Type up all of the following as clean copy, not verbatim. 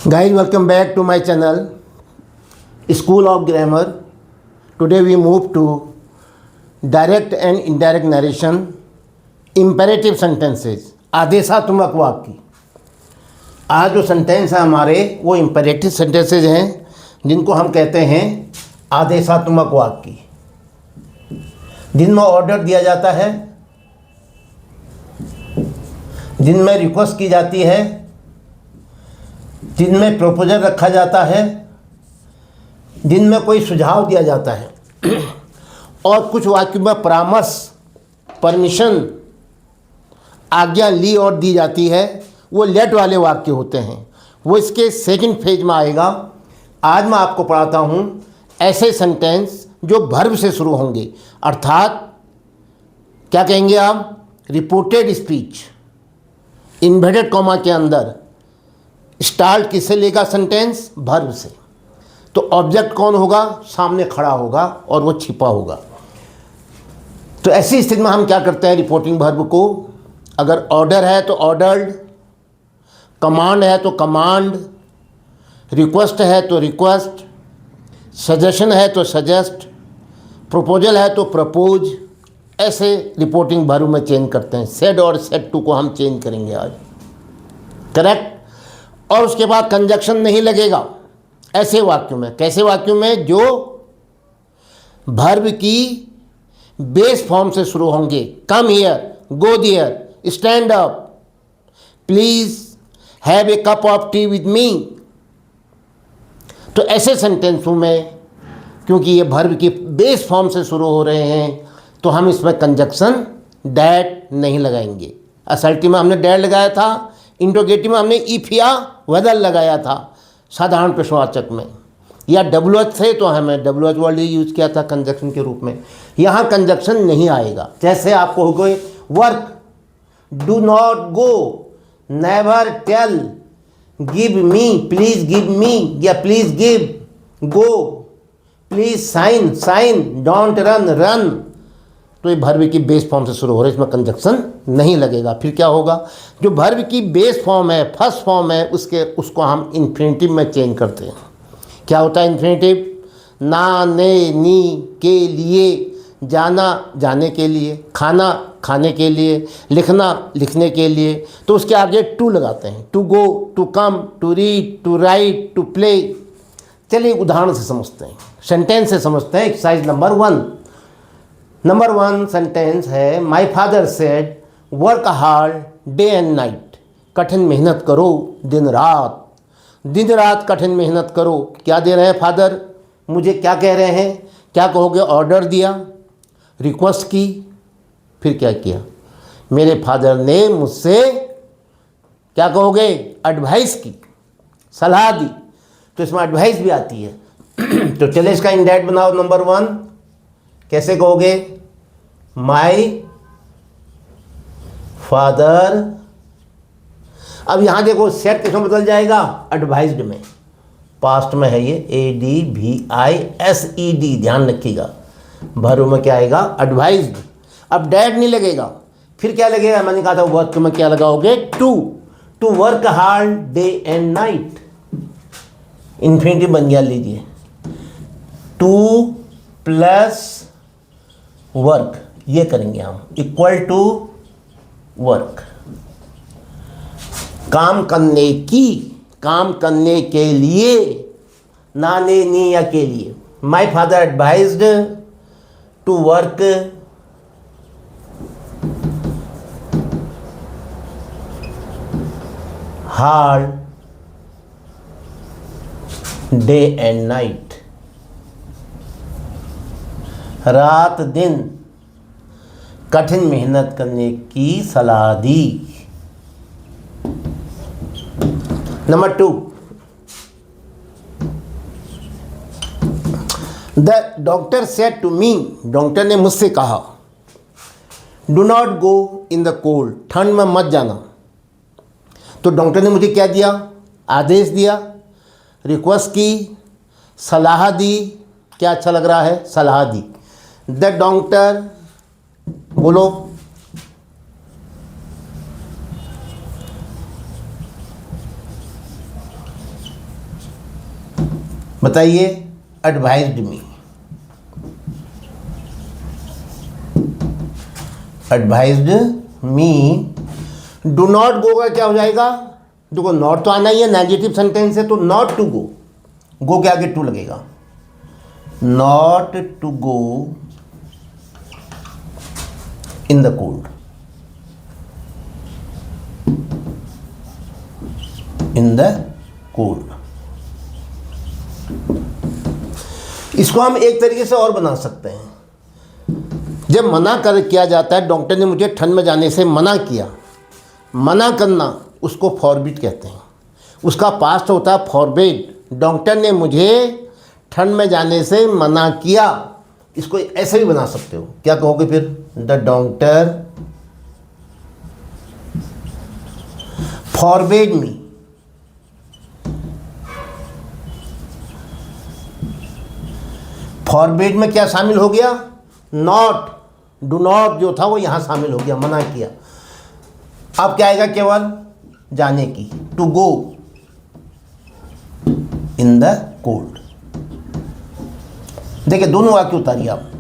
Guys, welcome back to my channel, School of Grammar. Today we move to direct and indirect narration, imperative sentences, आदेशात्मक वाक्य। आज जो sentence है हमारे वो imperative sentences हैं जिनको हम कहते हैं आदेशात्मक वाक्य, जिनमें ऑर्डर दिया जाता है, जिनमें रिक्वेस्ट की जाती है, जिनमें प्रपोजल रखा जाता है, जिनमें कोई सुझाव दिया जाता है और कुछ वाक्यों में परामर्श, परमिशन, आज्ञा ली और दी जाती है, वो लेट वाले वाक्य होते हैं। वो इसके सेकंड फेज में आएगा। आज मैं आपको पढ़ाता हूँ ऐसे सेंटेंस जो वर्ब से शुरू होंगे, अर्थात क्या कहेंगे आप, रिपोर्टेड स्पीच। इन्वर्टेड कॉमा के अंदर स्टार्ट किससे लेगा सेंटेंस? वर्ब से। तो ऑब्जेक्ट कौन होगा? सामने खड़ा होगा और वो छिपा होगा। तो ऐसी स्थिति में हम क्या करते हैं रिपोर्टिंग वर्ब को? अगर ऑर्डर है तो ऑर्डर्ड, कमांड है तो कमांड, रिक्वेस्ट है तो रिक्वेस्ट, सजेशन है तो सजेस्ट, प्रपोजल है तो प्रपोज, ऐसे रिपोर्टिंग वर्ब में चेंज करते हैं। सेड और सेड टू को हम चेंज करेंगे आज, करेक्ट। और उसके बाद कंजक्शन नहीं लगेगा ऐसे वाक्यों में। कैसे वाक्यों में? जो वर्ब की बेस फॉर्म से शुरू होंगे। Come here, go there, stand up, please have a cup of tea with me. तो ऐसे सेंटेंसों में क्योंकि ये वर्ब की बेस फॉर्म से शुरू हो रहे हैं तो हम इसमें कंजक्शन डैट नहीं लगाएंगे। असर्टिव में हमने डैट लगाया था, इंट्रोगेटिव में हमने इफ या वेदर लगाया था साधारण प्रश्नवाचक में, या डब्ल्यूएच थे तो हमें डब्ल्यूएच वर्ड यूज किया था कंजक्शन के रूप में। यहाँ कंजक्शन नहीं आएगा। जैसे आपको हो गए work, do not go, never tell, give me, please give me या please give, go, please sign, sign, don't run, run. तो ये वर्ब की बेस फॉर्म से शुरू हो रहा है, इसमें कंजक्शन नहीं लगेगा। फिर क्या होगा? जो वर्ब की बेस फॉर्म है, फर्स्ट फॉर्म है, उसको हम इन्फिनेटिव में चेंज करते हैं। क्या होता है इन्फिनेटिव? ना, ने, नी, के लिए, जाना, जाने के लिए, खाना, खाने के लिए, लिखना, लिखने के लिए। तो उसके आगे टू लगाते हैं। To go, to come, to read, to write, to play. चलिए उदाहरण से समझते हैं, सेंटेंस से समझते हैं। Exercise number 1। नंबर 1 सेंटेंस है, my father said work hard day and night. कठिन मेहनत करो दिन रात, दिन रात कठिन मेहनत करो। क्या दे रहे हैं फादर? मुझे क्या कह रहे हैं? क्या कहोगे? ऑर्डर दिया, रिक्वेस्ट की, फिर क्या किया? मेरे फादर ने मुझसे क्या कहोगे? एडवाइस की, सलाह दी। तो इसमें एडवाइस भी आती है। तो चले इसका इंडायरेक्ट बनाओ। नंबर 1 कैसे कहोगे? My father. अब यहां देखो सेट किसमें बदल जाएगा? एडवाइज्ड में। पास्ट में है ये, ADVISED, ध्यान रखिएगा। वर्ब में क्या आएगा? एडवाइज्ड। अब डैड नहीं लगेगा, फिर क्या लगेगा? मैंने कहा था वर्क में क्या लगाओगे? To, to work hard day and night. Infinitive बन गया, लीजिए। टू प्लस वर्क, ये करेंगे हम, इक्वल टू वर्क। काम करने की, काम करने के लिए, ना, ने, नी या के लिए। My father advised to work hard day and night. रात दिन कठिन मेहनत करने की सलाह दी। Number 2, the doctor said to me, doctor ने मुझसे कहा, do not go in the cold, ठंड में मत जाना। तो डॉक्टर ने मुझे क्या दिया? आदेश दिया, रिक्वेस्ट की, सलाह दी। क्या अच्छा लग रहा है? सलाह दी। द डॉक्टर, बोलो, बताइए, advised me, advised me. Do not गो का क्या हो जाएगा? देखो नॉट तो आना ही है, नेगेटिव सेंटेंस है, तो नॉट टू गो, गो के आगे टू लगेगा, not to go in the cold, in the cold. इसको हम एक तरीके से और बना सकते हैं। जब मना कर किया जाता है, डॉक्टर ने मुझे ठंड में जाने से मना किया, मना करना उसको फॉरबिड कहते हैं, उसका पास्ट होता है फॉरबिड। डॉक्टर ने मुझे ठंड में जाने से मना किया, इसको ऐसे भी बना सकते हो। क्या कहोगे फिर? The doctor forbid me, forbid में क्या शामिल हो गया? नॉट, डू नॉट जो था वो यहाँ शामिल हो गया, मना किया। अब क्या आएगा? केवल जाने की, to go in the cold. देखिए दोनों वाक्य उतारिए आप।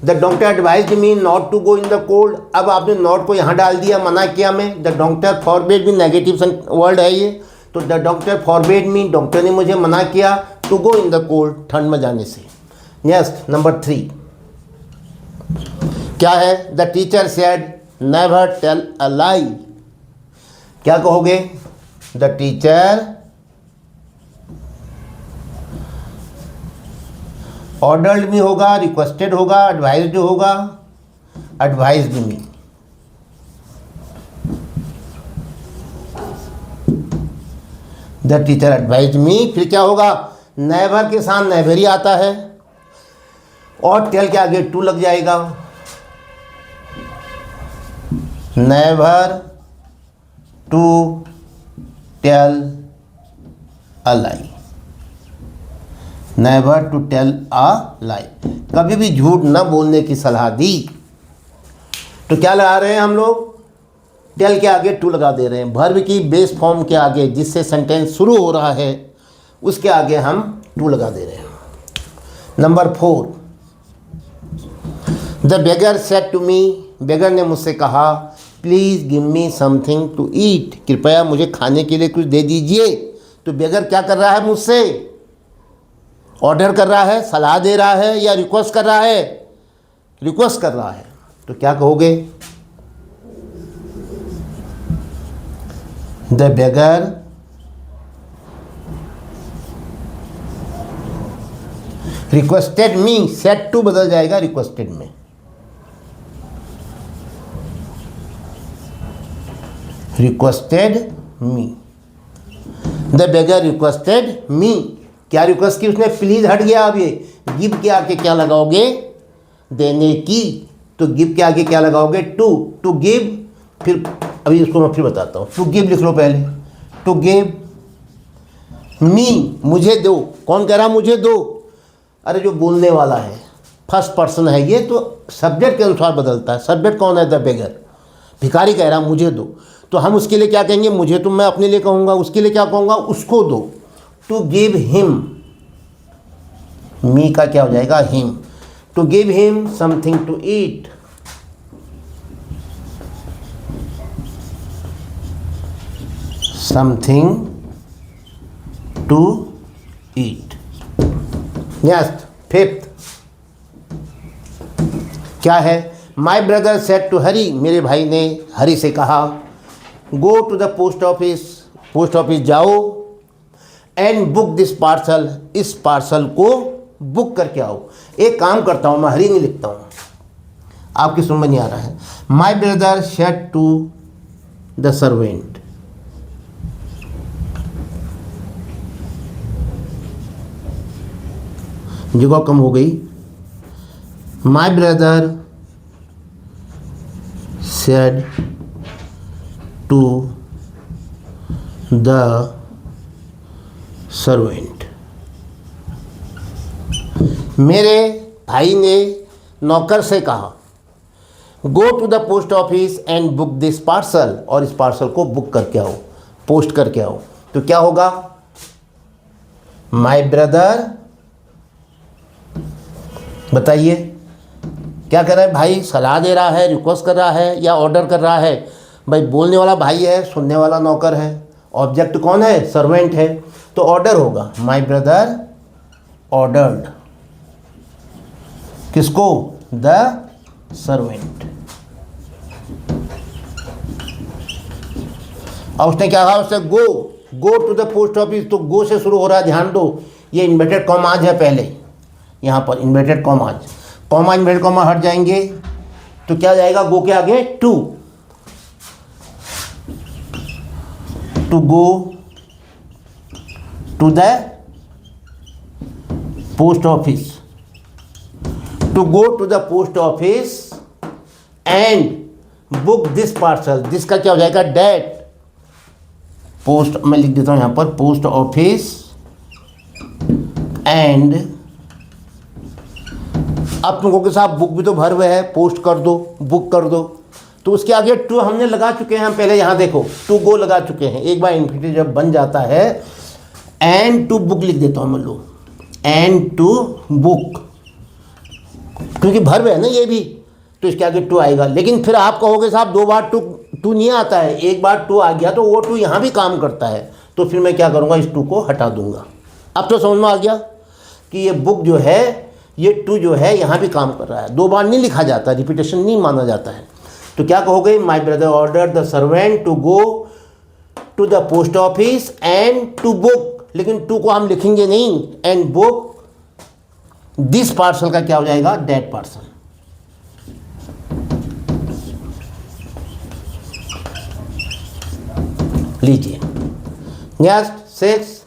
The doctor advised me not to go in the cold. अब आपने नॉट को यहाँ डाल दिया, मना किया मैं। The doctor forbid me, negative word है ये, तो the doctor forbid me, doctor ने मुझे मना किया to go in the cold, ठंड में जाने से। नेक्स्ट नंबर 3 क्या है? The teacher said never tell a lie. क्या कहोगे? द टीचर ऑर्डर्ड मी होगा, रिक्वेस्टेड होगा, एडवाइज्ड होगा, advised me. The teacher advised me, फिर क्या होगा? नेवर के साथ नेवर ही आता है और टेल के आगे टू लग जाएगा, never to tell a lie, never to tell a lie. कभी भी झूठ न बोलने की सलाह दी। तो क्या लगा रहे हैं हम लोग? टेल के आगे टू लगा दे रहे हैं। वर्ब की बेस फॉर्म के आगे जिससे सेंटेंस शुरू हो रहा है उसके आगे हम टू लगा दे रहे हैं। Number 4 the beggar said to me, beggar ने मुझसे कहा please give me something to eat, कृपया मुझे खाने के लिए कुछ दे दीजिए। तो बेगर क्या कर रहा है? मुझसे ऑर्डर कर रहा है, सलाह दे रहा है या रिक्वेस्ट कर रहा है? रिक्वेस्ट कर रहा है। तो क्या कहोगे? The beggar requested me, said to बदल जाएगा रिक्वेस्टेड में। Requested me, the beggar requested me. क्या रिक्वेस्ट की उसने? प्लीज हट गया। अब ये गिव के आगे क्या लगाओगे? देने की। तो गिव के आगे क्या लगाओगे? To, to give. फिर अभी इसको मैं फिर बताता हूँ। टू गिव लिख लो पहले, टू गिव मी, मुझे दो। कौन कह रहा मुझे दो? अरे जो बोलने वाला है, फर्स्ट पर्सन है ये, तो सब्जेक्ट के अनुसार बदलता है। सब्जेक्ट कौन है? द बेगर, भिखारी कह रहा मुझे दो। तो हम उसके लिए क्या कहेंगे? मुझे तो मैं अपने लिए कहूँगा, उसके लिए क्या कहूँगा? उसको दो। टू गिव हिम, मी का क्या हो जाएगा? Him. To give him something to eat, something to eat. Next 5th क्या है? My brother said to Hari, मेरे भाई ने हरी से कहा go to the post office, post office जाओ, एंड बुक दिस पार्सल, इस पार्सल को बुक करके आओ। एक काम करता हूँ, मैं हरी नहीं लिखता हूँ, आपकी समझ में नहीं आ रहा है। My brother said to the servant, जगह कम हो गई। My brother said to the servant, मेरे भाई ने नौकर से कहा go to the post office and book this parcel, और इस पार्सल को बुक करके आओ, पोस्ट करके आओ। तो क्या होगा? माय ब्रदर, बताइए क्या कर रहा है भाई? सलाह दे रहा है, रिक्वेस्ट कर रहा है या ऑर्डर कर रहा है? भाई बोलने वाला भाई है, सुनने वाला नौकर है, ऑब्जेक्ट कौन है? सर्वेंट है, तो ऑर्डर होगा। माय ब्रदर ऑर्डर्ड, किसको? The servant. और उसने क्या कहा? उससे go to the post office, तो गो से शुरू हो रहा है, ध्यान दो, ये इन्वर्टेड कॉमाज है पहले, यहाँ पर inverted commas, comma inverted comma हट जाएंगे तो क्या जाएगा? गो के आगे to go to the post office, to go to the post office and book this parcel. This का क्या हो जाएगा? डेट। पोस्ट, मैं लिख देता हूं यहां पर, पोस्ट ऑफिस एंड, अब तुमको के साथ बुक भी तो भर हुए है, पोस्ट कर दो, बुक कर दो, तो उसके आगे टू हमने लगा चुके हैं हम पहले, यहाँ देखो टू गो लगा चुके हैं। एक बार इन्फिनिटिव जब बन जाता है, एंड टू बुक लिख देता हूँ मैं लो, एंड टू बुक, क्योंकि भर हुए है ना ये भी, तो इसके आगे टू आएगा। लेकिन फिर आप कहोगे साहब दो बार टू नहीं आता है, एक बार टू आ गया तो वो टू यहाँ भी काम करता है, तो फिर मैं क्या करूँगा? इस टू को हटा दूंगा। अब तो समझ में आ गया कि ये बुक जो है, ये टू जो है यहाँ भी काम कर रहा है, दो बार नहीं लिखा जाता, रिपीटेशन नहीं माना जाता है। तो क्या कहोगे? My brother order the servant to go to the post office and to book, लेकिन टू को हम लिखेंगे नहीं, एंड बुक दिस पार्सल का क्या हो जाएगा? Date parcel. लीजिए नेक्स्ट 6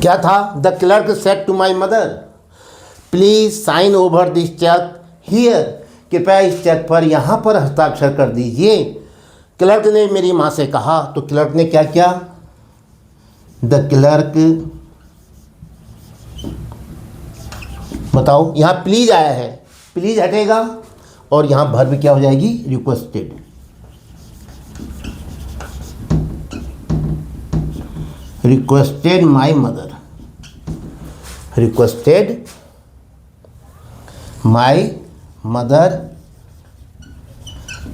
क्या था? The clerk said to my mother please sign over this cheque here, कृपया इस चेक पर यहाँ पर हस्ताक्षर कर दीजिए। क्लर्क ने मेरी माँ से कहा, तो क्लर्क ने क्या किया? द क्लर्क, बताओ, यहाँ प्लीज आया है, प्लीज हटेगा और यहाँ वर्ब क्या हो जाएगी? Requested. Requested my mother, requested my mother,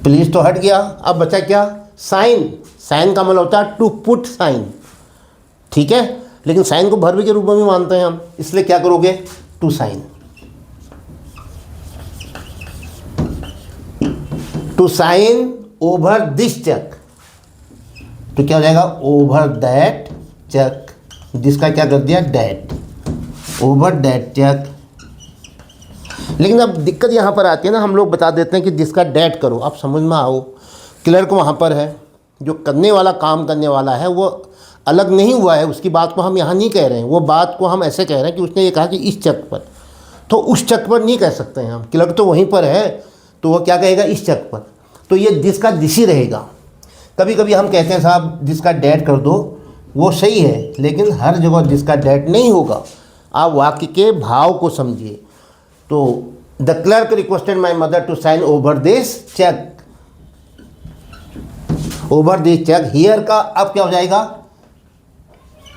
please तो हट गया, अब बचा क्या? साइन। साइन का मतलब होता है टू पुट साइन, ठीक है, लेकिन साइन को वर्ब के रूप में भी मानते हैं हम, इसलिए क्या करोगे? To sign, to sign over this cheque, तो क्या हो जाएगा? ओवर दैट चेक, जिसका क्या कर दिया? डेट, ओवर दैट चेक। लेकिन अब दिक्कत यहाँ पर आती है ना, हम लोग बता देते हैं कि जिसका डेट करो, आप समझ में आओ, क्लर्क वहाँ पर है, जो करने वाला, काम करने वाला है, वो अलग नहीं हुआ है, उसकी बात को हम यहाँ नहीं कह रहे हैं, वो बात को हम ऐसे कह रहे हैं कि उसने ये कहा कि इस चेक पर, तो उस चेक पर नहीं कह सकते हैं हम, क्लर्क तो वहीं पर है, तो वो क्या कहेगा? इस चेक पर, तो ये जिसका दिस ही रहेगा। कभी कभी हम कहते हैं साहब जिसका डेट कर दो, वो सही है, लेकिन हर जगह जिसका डेट नहीं होगा। आप वाक्य के भाव को समझिए। तो the clerk requested my mother to sign over this cheque, over this cheque, here का अब क्या हो जाएगा?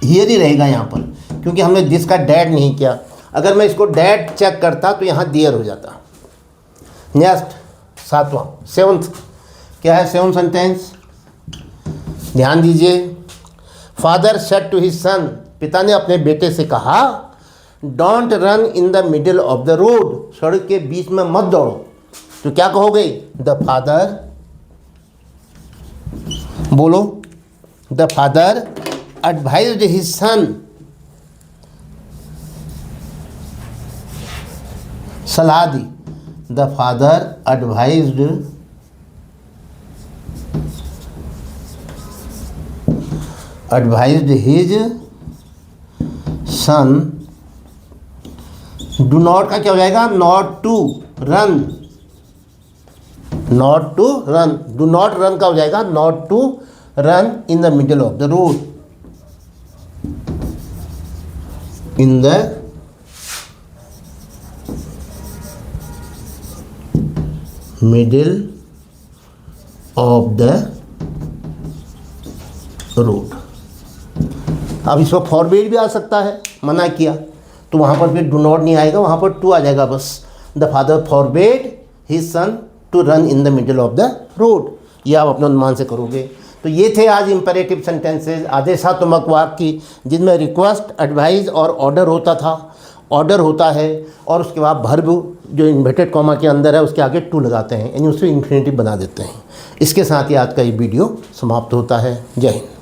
हियर ही रहेगा यहाँ पर, क्योंकि हमने दिस का डेट नहीं किया। अगर मैं इसको डेट चेक करता तो यहाँ देयर हो जाता। नेक्स्ट 7वां, 7th क्या है? 7th सेंटेंस, ध्यान दीजिए। Father said to his son, पिता ने अपने बेटे से कहा, don't run in the middle of the road, सड़क के बीच में मत दौड़ो। तो क्या कहोगे? द फादर, बोलो, the father advised his son, सलाह दी। The father advised his son, do not का क्या हो जाएगा? Not to run, not to run, do not run का हो जाएगा not to run in the middle of the road, in the middle of the road. अब इस पर फॉरबिड भी आ सकता है, मना किया, तो वहाँ पर फिर डू नॉट नहीं आएगा, वहाँ पर टू आ जाएगा बस। The father forbid his son to run in the middle of the road. ये आप अपने अनुमान से करोगे। तो ये थे आज इंपेरेटिव सेंटेंसेज, आदेशात्मक वाक्य, जिनमें रिक्वेस्ट, एडवाइस और ऑर्डर होता था, ऑर्डर होता है, और उसके बाद वर्ब जो इन्वर्टेड कॉमा के अंदर है उसके आगे टू लगाते हैं, यानी उससे इन्फिनिटिव बना देते हैं। इसके साथ ही आज का ये वीडियो समाप्त होता है। जय हिंद।